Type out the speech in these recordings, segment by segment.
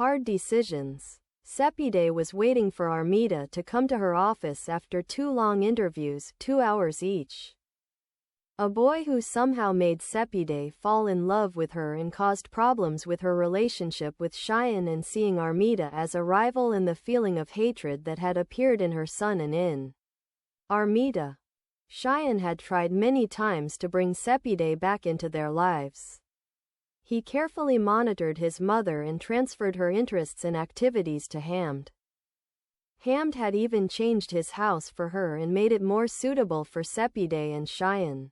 Hard decisions. Sepide was waiting for Armita to come to her office after 2 long interviews, 2 hours each. A boy who somehow made Sepide fall in love with her and caused problems with her relationship with Cheyenne, and seeing Armita as a rival, and the feeling of hatred that had appeared in her son and in Armita. Cheyenne had tried many times to bring Sepide back into their lives. He carefully monitored his mother and transferred her interests and activities to Hamd. Hamd had even changed his house for her and made it more suitable for Sepide and Cheyenne.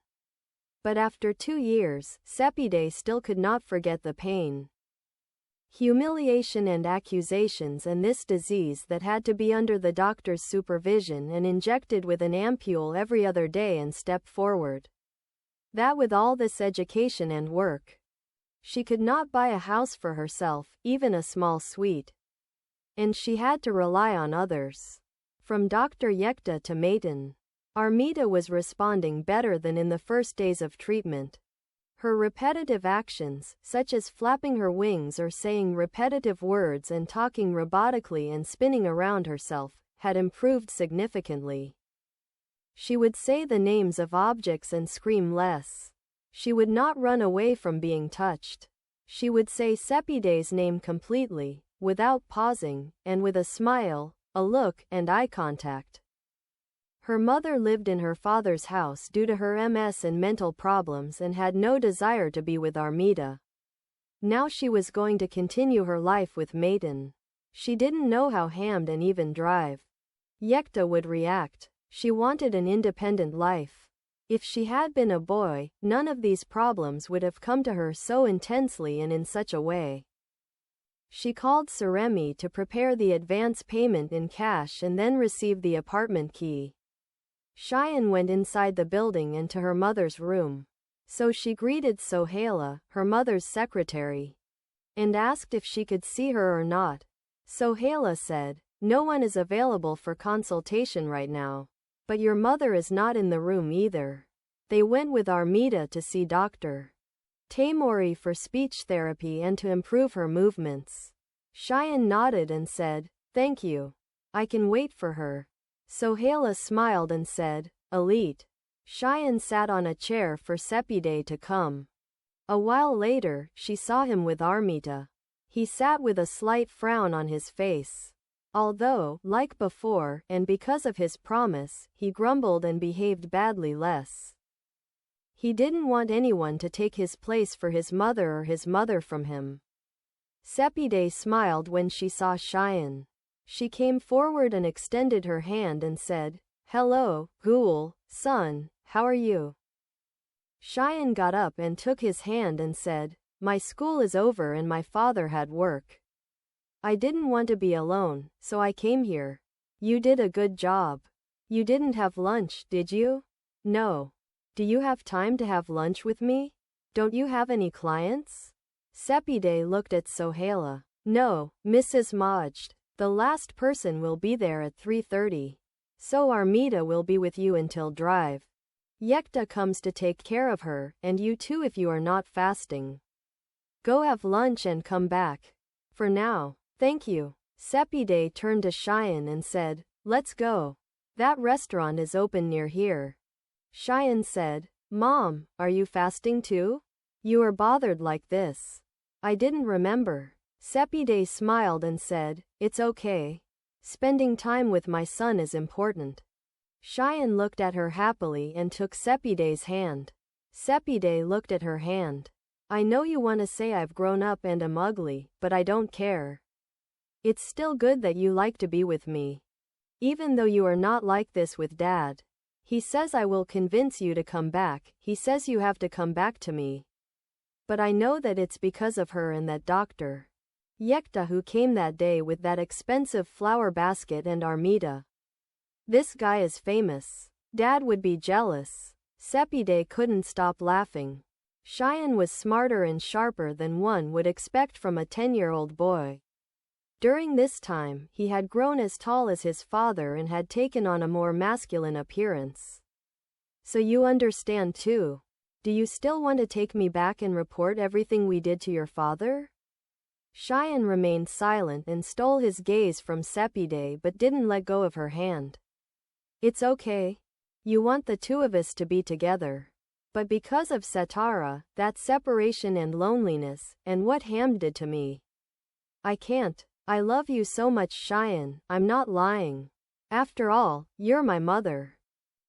But after 2 years, Sepide still could not forget the pain, humiliation and accusations, and this disease that had to be under the doctor's supervision and injected with an ampule every other day and step forward. That with all this education and work, she could not buy a house for herself, even a small suite. And she had to rely on others. From Dr. Yekta to Maiden, Armita was responding better than in the first days of treatment. Her repetitive actions, such as flapping her wings or saying repetitive words and talking robotically and spinning around herself, had improved significantly. She would say the names of objects and scream less. She would not run away from being touched. She would say Sepide's name completely, without pausing, and with a smile, a look, and eye contact. Her mother lived in her father's house due to her MS and mental problems and had no desire to be with Armita. Now she was going to continue her life with Maiden. She didn't know how Hamd and even drive Yekta would react. She wanted an independent life. If she had been a boy, none of these problems would have come to her so intensely and in such a way. She called Saremi to prepare the advance payment in cash and then received the apartment key. Cheyenne went inside the building and to her mother's room. So she greeted Sohaila, her mother's secretary, and asked if she could see her or not. Sohaila said, "No one is available for consultation right now. But your mother is not in the room either. They went with Armita to see Dr. Tamori for speech therapy and to improve her movements." Cheyenne nodded and said, "Thank you. I can wait for her." Sohaila smiled and said, "Elite." Cheyenne sat on a chair for Sepide to come. A while later, she saw him with Armita. He sat with a slight frown on his face. Although, like before, and because of his promise, he grumbled and behaved badly less. He didn't want anyone to take his place for his mother or his mother from him. Sepide smiled when she saw Cheyenne. She came forward and extended her hand and said, "Hello, Ghoul, son, how are you?" Cheyenne got up and took his hand and said, "My school is over and my father had work. I didn't want to be alone, so I came here." "You did a good job. You didn't have lunch, did you?" "No. Do you have time to have lunch with me? Don't you have any clients?" Sepide looked at Sohaila. "No, Mrs. Majd. The last person will be there at 3:30. So Armita will be with you until drive. Yekta comes to take care of her, and you too if you are not fasting. Go have lunch and come back. For now, thank you." Sepide turned to Cheyenne and said, "Let's go. That restaurant is open near here." Cheyenne said, "Mom, are you fasting too? You are bothered like this." "I didn't remember." Sepide smiled and said, "It's okay. Spending time with my son is important." Cheyenne looked at her happily and took Sepide's hand. Sepide looked at her hand. "I know you want to say I've grown up and am ugly, but I don't care. It's still good that you like to be with me. Even though you are not like this with Dad. He says I will convince you to come back. He says you have to come back to me. But I know that it's because of her and that Dr. Yekta who came that day with that expensive flower basket and Armita. This guy is famous. Dad would be jealous." Sepide couldn't stop laughing. Cheyenne was smarter and sharper than one would expect from a 10-year-old boy. During this time, he had grown as tall as his father and had taken on a more masculine appearance. "So you understand too. Do you still want to take me back and report everything we did to your father?" Cheyenne remained silent and stole his gaze from Sepide but didn't let go of her hand. It's okay. You want the two of us to be together. But because of Satara, that separation and loneliness, and what Ham did to me. I can't. I love you so much, Cheyenne, I'm not lying. After all, you're my mother.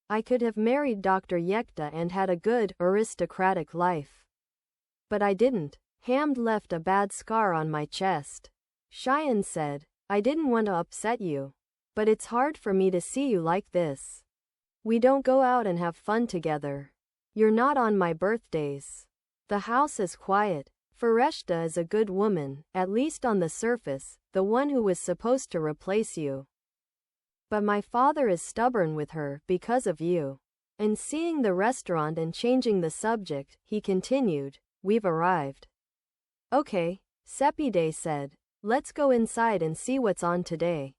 I could have married Dr. Yekta and had a good, aristocratic life. But I didn't. Ham left a bad scar on my chest. Cheyenne said, I didn't want to upset you. But it's hard for me to see you like this. We don't go out and have fun together. You're not on my birthdays. The house is quiet. Fereshta is a good woman, at least on the surface, the one who was supposed to replace you. But my father is stubborn with her because of you. And seeing the restaurant and changing the subject, he continued, we've arrived. Okay, Sepide said. Let's go inside and see what's on today.